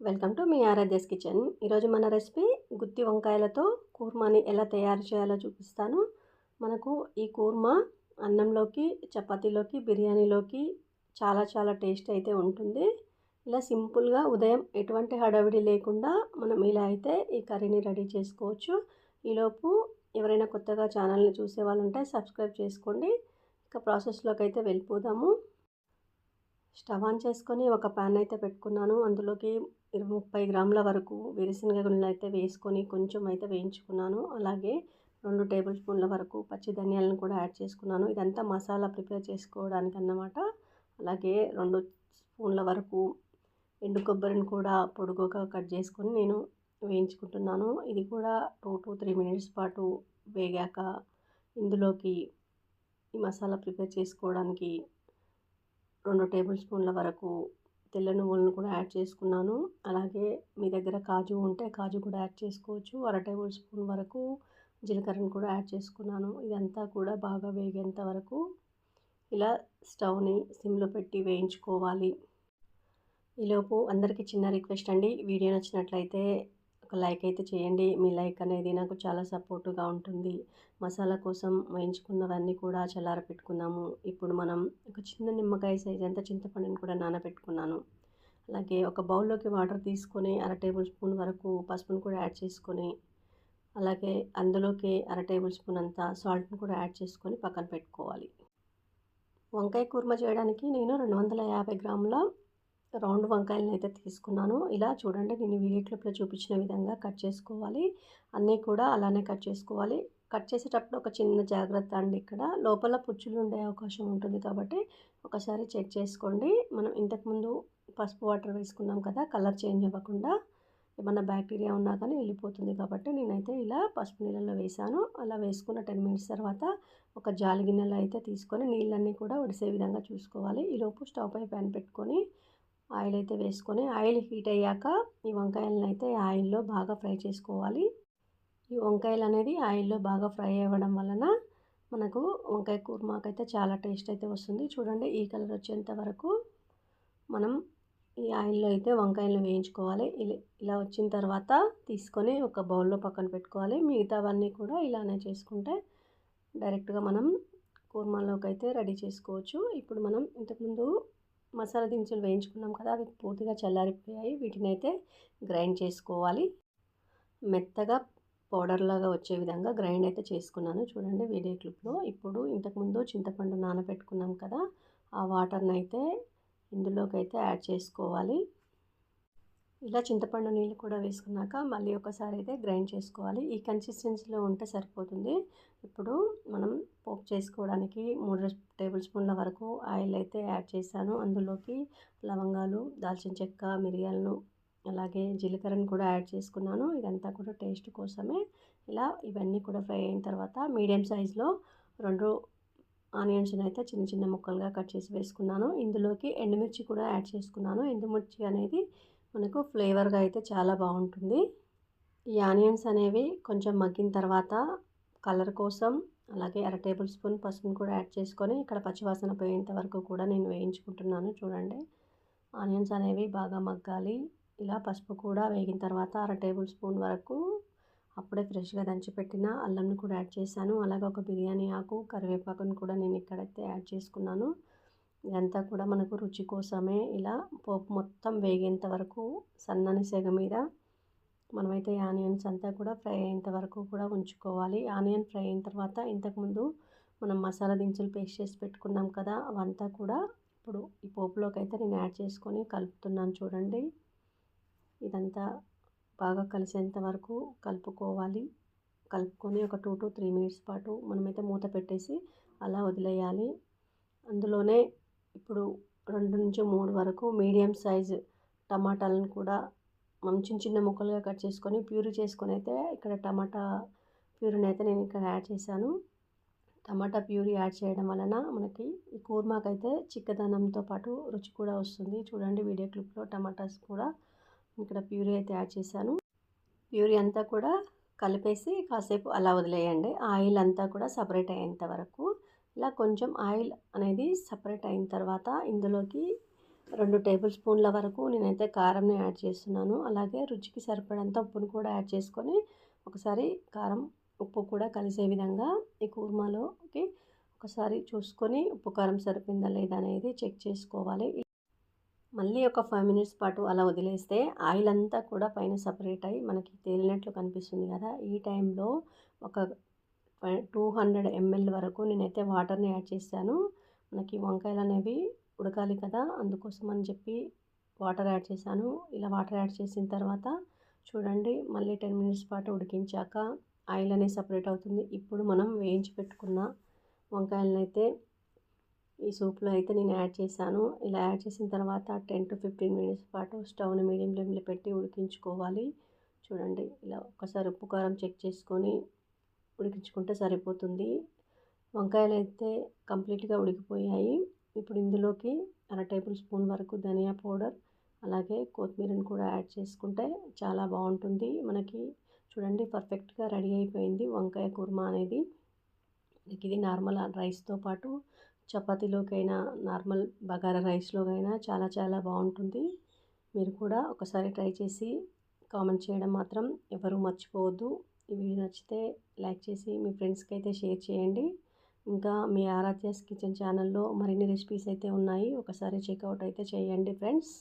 Welcome to me Aaradhya's kitchen. ఈరోజు మన recipe గుత్తి వంకాయలతో కూర్మాని ఎలా తయారు చేయాలో చూపిస్తాను. మనకు ఈ కూర్మా అన్నంలోకి, చపాతీలోకి, బిర్యానీలోకి చాలా చాలా టేస్ట్ అయితే ఉంటుంది. ఇలా సింపుల్గా ఉదయం ఎటువంటి హడావిడి లేకుండా మనం ఇలా అయితే ఈ కర్రీని రెడీ చేసుకోవచ్చు. ఈలోపు ఎవరైనా కొత్తగా ఛానల్ని చూసే వాళ్ళు ఉంటే సబ్స్క్రైబ్ చేసుకోండి. ఇక ప్రాసెస్లోకి అయితే వెళ్ళిపోదాము. స్టవ్ ఆన్ చేసుకొని ఒక ప్యాన్ అయితే పెట్టుకున్నాను. అందులోకి 30 గ్రాముల వరకు వేరుశనగ గుళ్ళు అయితే వేసుకొని కొంచెం అయితే వేయించుకున్నాను. అలాగే 2 టేబుల్ స్పూన్ల వరకు పచ్చి ధనియాలను కూడా యాడ్ చేసుకున్నాను. ఇదంతా మసాలా ప్రిపేర్ చేసుకోవడానికి అన్నమాట. అలాగే 2 స్పూన్ల వరకు ఎండు కొబ్బరిని కూడా పొడుగుగా కట్ చేసుకొని నేను వేయించుకుంటున్నాను. ఇది కూడా 2-3 మినిట్స్ పాటు వేగాక ఇందులోకి ఈ మసాలా ప్రిపేర్ చేసుకోవడానికి 2 టేబుల్ స్పూన్ల వరకు తెల్ల నువ్వులను కూడా యాడ్ చేసుకున్నాను. అలాగే మీ దగ్గర కాజు ఉంటే కాజు కూడా యాడ్ చేసుకోవచ్చు. 1/2 టేబుల్ స్పూన్ వరకు జీలకర్రను కూడా యాడ్ చేసుకున్నాను. ఇదంతా కూడా బాగా వేగేంత వరకు ఇలా స్టవ్ని సిమ్లో పెట్టి వేయించుకోవాలి. ఈలోపు అందరికీ చిన్న రిక్వెస్ట్ అండి, వీడియో నచ్చినట్లయితే ఒక లైక్ అయితే చేయండి. మీ లైక్ అనేది నాకు చాలా సపోర్టుగా ఉంటుంది. మసాలా కోసం వేయించుకున్నవన్నీ కూడా చల్లారపెట్టుకుందాము. ఇప్పుడు మనం ఒక చిన్న నిమ్మకాయ సైజ్ అంత చింతపండుని కూడా నానబెట్టుకున్నాను. అలాగే ఒక బౌల్లోకి వాటర్ తీసుకొని 1/2 టేబుల్ స్పూన్ వరకు పసుపును కూడా యాడ్ చేసుకొని, అలాగే అందులోకి 1/2 టేబుల్ స్పూన్ అంత సాల్ట్ని కూడా యాడ్ చేసుకొని పక్కన పెట్టుకోవాలి. వంకాయ కూర్మ చేయడానికి నేను 250 గ్రాముల రౌండ్ వంకాయలను అయితే తీసుకున్నాను. ఇలా చూడండి, నేను వీడియో క్లిప్లో చూపించిన విధంగా కట్ చేసుకోవాలి. అన్నీ కూడా అలానే కట్ చేసుకోవాలి. కట్ చేసేటప్పుడు ఒక చిన్న జాగ్రత్త అండి, ఇక్కడ లోపల పుచ్చులు ఉండే అవకాశం ఉంటుంది కాబట్టి ఒకసారి చెక్ చేసుకోండి. మనం ఇంతకుముందు పసుపు వాటర్ వేసుకున్నాం కదా, కలర్ చేంజ్ అవ్వకుండా ఏమన్నా బ్యాక్టీరియా ఉన్నా కానీ వెళ్ళిపోతుంది కాబట్టి నేనైతే ఇలా పసుపు నీళ్ళలో వేసాను. అలా వేసుకున్న 10 మినిట్స్ తర్వాత ఒక జాలి గిన్నెలో అయితే తీసుకొని నీళ్ళన్నీ కూడా ఒడిసే విధంగా చూసుకోవాలి. ఈలోపు స్టవ్ పై ప్యాన్ పెట్టుకొని ఆయిల్ అయితే వేసుకొని, ఆయిల్ హీట్ అయ్యాక ఈ వంకాయలను అయితే ఆయిల్లో బాగా ఫ్రై చేసుకోవాలి. ఈ వంకాయలు అనేది ఆయిల్లో బాగా ఫ్రై అవ్వడం వలన మనకు వంకాయ కూర్మాకైతే చాలా టేస్ట్ అయితే వస్తుంది. చూడండి, ఈ కలర్ వచ్చేంత వరకు మనం ఈ ఆయిల్లో అయితే వంకాయలను వేయించుకోవాలి. ఇలా వచ్చిన తర్వాత తీసుకొని ఒక బౌల్లో పక్కన పెట్టుకోవాలి. మిగతావన్నీ కూడా ఇలానే చేసుకుంటే డైరెక్ట్గా మనం కూర్మాలోకి అయితే రెడీ చేసుకోవచ్చు. ఇప్పుడు మనం ఇంతకుముందు మసాలా దినుసులు వేయించుకున్నాం కదా, అవి పూర్తిగా చల్లారిపోయాయి. వీటిని అయితే గ్రైండ్ చేసుకోవాలి. మెత్తగా పౌడర్ లాగా వచ్చే విధంగా గ్రైండ్ అయితే చేసుకున్నాను. చూడండి వీడియో క్లిప్లో. ఇప్పుడు ఇంతకుముందు చింతపండు నానబెట్టుకున్నాం కదా, ఆ వాటర్ని అయితే ఇందులోకి అయితే యాడ్ చేసుకోవాలి. ఇలా చింతపండు నీళ్ళు కూడా వేసుకున్నాక మళ్ళీ ఒకసారి అయితే గ్రైండ్ చేసుకోవాలి. ఈ కన్సిస్టెన్సీలో ఉంటే సరిపోతుంది. ఇప్పుడు మనం పోపు చేసుకోవడానికి 3 టేబుల్ స్పూన్ల వరకు ఆయిల్ అయితే యాడ్ చేశాను. అందులోకి లవంగాలు, దాల్చిన చెక్క, మిరియాలను, అలాగే జీలకర్రను కూడా యాడ్ చేసుకున్నాను. ఇదంతా కూడా టేస్ట్ కోసమే. ఇలా ఇవన్నీ కూడా ఫ్రై అయిన తర్వాత మీడియం సైజులో 2 ఆనియన్స్ని అయితే చిన్న చిన్న ముక్కలుగా కట్ చేసి వేసుకున్నాను. ఇందులోకి ఎండుమిర్చి కూడా యాడ్ చేసుకున్నాను. ఎండుమిర్చి అనేది మనకు ఫ్లేవర్గా అయితే చాలా బాగుంటుంది. ఈ ఆనియన్స్ అనేవి కొంచెం మగ్గిన తర్వాత కలర్ కోసం అలాగే 1/2 టేబుల్ స్పూన్ పసుపును కూడా యాడ్ చేసుకొని ఇక్కడ పచ్చివాసన పోయేంత వరకు కూడా నేను వేయించుకుంటున్నాను. చూడండి, ఆనియన్స్ అనేవి బాగా మగ్గాలి. ఇలా పసుపు కూడా వేగిన తర్వాత 1/2 టేబుల్ స్పూన్ వరకు అప్పుడే ఫ్రెష్గా దంచిపెట్టిన అల్లంని కూడా యాడ్ చేశాను. అలాగే ఒక బిర్యానీ ఆకు, కరివేపాకును కూడా నేను ఇక్కడైతే యాడ్ చేసుకున్నాను. ఇదంతా కూడా మనకు రుచి కోసమే. ఇలా పోపు మొత్తం వేగేంత వరకు సన్నని సెగ మీద మనమైతే ఆనియన్స్ అంతా కూడా ఫ్రై అయ్యేంత వరకు కూడా ఉంచుకోవాలి. ఆనియన్ ఫ్రై అయిన తర్వాత ఇంతకుముందు మనం మసాలా దినుసులు పేస్ట్ చేసి పెట్టుకున్నాం కదా, అవంతా కూడా ఇప్పుడు ఈ పోపులోకి అయితే నేను యాడ్ చేసుకొని కలుపుతున్నాను. చూడండి, ఇదంతా బాగా కలిసేంత వరకు కలుపుకోవాలి. కలుపుకొని ఒక 2-3 మినిట్స్ పాటు మనమైతే మూత పెట్టేసి అలా వదిలేయాలి. అందులోనే ఇప్పుడు 2-3 వరకు మీడియం సైజు టమాటాలను కూడా మనం చిన్న చిన్న ముక్కలుగా కట్ చేసుకొని ప్యూరీ చేసుకొని అయితే ఇక్కడ టమాటా ప్యూరీని అయితే నేను ఇక్కడ యాడ్ చేశాను. టమాటా ప్యూరీ యాడ్ చేయడం వలన మనకి ఈ కూర్మాకైతే చిక్కదనంతో పాటు రుచి కూడా వస్తుంది. చూడండి వీడియో క్లిప్లో టమాటాస్ కూడా ఇక్కడ ప్యూరీ అయితే యాడ్ చేశాను. ప్యూరీ అంతా కూడా కలిపేసి కాసేపు అలా వదిలేయండి. ఆయిల్ అంతా కూడా సపరేట్ అయ్యేంత వరకు. ఇలా కొంచెం ఆయిల్ అనేది సపరేట్ అయిన తర్వాత ఇందులోకి 2 టేబుల్ స్పూన్ల వరకు నేనైతే కారంని యాడ్ చేస్తున్నాను. అలాగే రుచికి సరిపడంత ఉప్పును కూడా యాడ్ చేసుకొని ఒకసారి కారం, ఉప్పు కూడా కలిసే విధంగా ఈ కూర్మాలోకి ఒకసారి చూసుకొని ఉప్పు, కారం సరిపోయిందా లేదా అనేది చెక్ చేసుకోవాలి. మళ్ళీ ఒక 5 మినిట్స్ పాటు అలా వదిలేస్తే ఆయిల్ అంతా కూడా పైన సపరేట్ అయ్యి మనకి తేలినట్లు కనిపిస్తుంది కదా! ఈ టైంలో ఒక 200 ml వరకు నేనైతే వాటర్‌ని యాడ్ చేశాను. మనకి వంకాయలు అనేవి ఉడకాలి కదా! అందుకోసం అని చెప్పి వాటర్ యాడ్ చేశాను. ఇలా వాటర్ యాడ్ చేసిన తర్వాత చూడండి మళ్ళీ 10 మినిట్స్ పాటు ఉడికించాక ఆయిల్ అనేది సపరేట్ అవుతుంది. ఇప్పుడు మనం వేయించి పెట్టుకున్న వంకాయలనైతే ఈ సూప్‌లో అయితే నేను యాడ్ చేశాను. ఇలా యాడ్ చేసిన తర్వాత 10-15 మినిట్స్ పాటు స్టవ్‌ని మీడియం ఫ్లేమ్‌లో పెట్టి ఉడికించుకోవాలి. చూడండి ఇలా ఒక్కసారి ఉప్పు, కారం చెక్ చేసుకొని ఉడికించుకుంటే సరిపోతుంది. వంకాయలైతే కంప్లీట్‌గా ఉడికిపోయాయి. ఇప్పుడు ఇందులోకి అర టేబుల్ స్పూన్ వరకు ధనియా పౌడర్, అలాగే కొత్తిమీరని కూడా యాడ్ చేసుకుంటే చాలా బాగుంటుంది. మనకి చూడండి పర్ఫెక్ట్‌గా రెడీ అయిపోయింది వంకాయ కుర్మా అనేది. ఇది నార్మల్ రైస్‌తో పాటు చపాతీలోకైనా, నార్మల్ బగారా రైస్‌లోకైనా చాలా చాలా బాగుంటుంది. మీరు కూడా ఒకసారి ట్రై చేసి కామెంట్ చేయడం మాత్రం ఎవరు మర్చిపోవద్దు. ఈ వీడియో నచ్చితే లైక్ చేసి మీ ఫ్రెండ్స్‌కి అయితే షేర్ చేయండి. ఇంకా మీ ఆరాధ్యాస్ కిచెన్ ఛానల్‌లో మరిన్ని రెసిపీస్ అయితే ఉన్నాయి. ఒకసారి చెక్అవుట్ అయితే చేయండి ఫ్రెండ్స్.